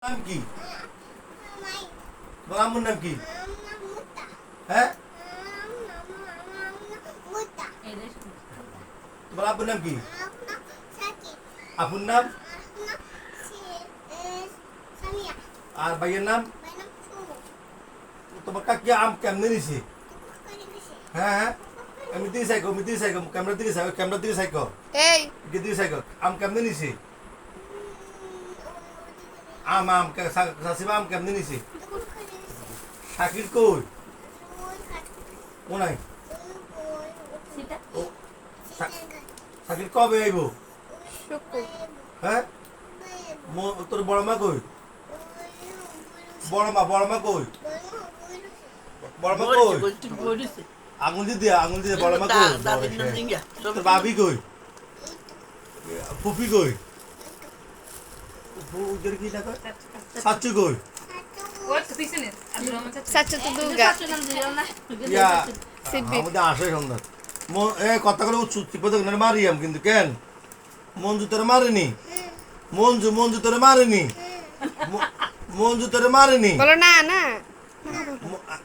নাম কি? তোমার আম্মুর নাম কি? হ্যাঁ, তোমার আব্বুর নাম কি? আপুর নাম আর ভাইয়ের নাম? তোমার কাকি আম কেমনে নিছে? হ্যাঁ হ্যাঁ, আমি দিকে সাইকো ক্যামেরা দিকে সাইকো এই দিকে সাইকো আম কেমনে নিছে? আম আম সাসিমা আম কেমনে নিছে? শাকির কই? কোনায়? ও শাকির কবে আইব? শুকু হ্যাঁ, তোর বড় মা কই? বড় মা কই? বড় মা কই? আঙুল দিয়ে বড় মা কই? তোর ভাবি কই? ফুফি কই? ওদের কি না কয়? সাচ্চু কই? সাচ্চু তো দুর্গা ইয়া সিবি আমাদের আসে সন্ধ্যা কথা করে উচ্চ মারিয়াম কিন্তু কেন মঞ্জু তোরে মারেনি? মঞ্জু তোরে মারেনি? মঞ্জু তোরে মারেনি? বলো না না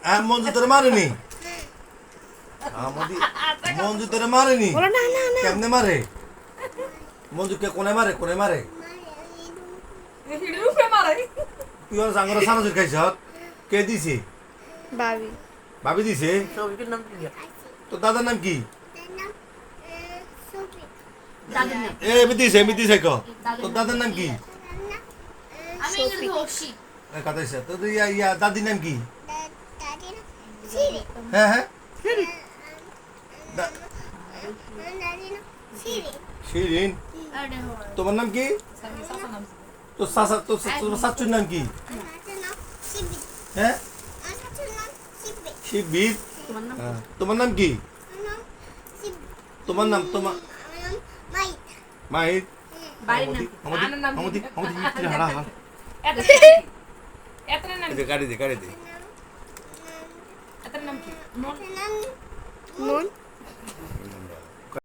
হ্যাঁ, মঞ্জু তোরে মারেনি? মঞ্জু তোরে মারেনি? বলো না না না কেমনে মারে? মঞ্জু কে কোনে মারে? তুই আর সাঙ্গরা সানাজুর খাইছ? কে দিছে? ভাবি ভাবি দিছে? তোর দাদার নাম কি? এমনি দিছে ক তোর দাদার নাম কি? কাতাইছে তোর ইয়া দাদির নাম কি? হ্যাঁ হ্যাঁ, শিরিন। তোমার নাম কি? তোর শাশুর নাম কি? হ্যাঁ, শিববীর। হ্যাঁ, তোমার নাম কি? তোমার মাহির। গাড়ি দে নুন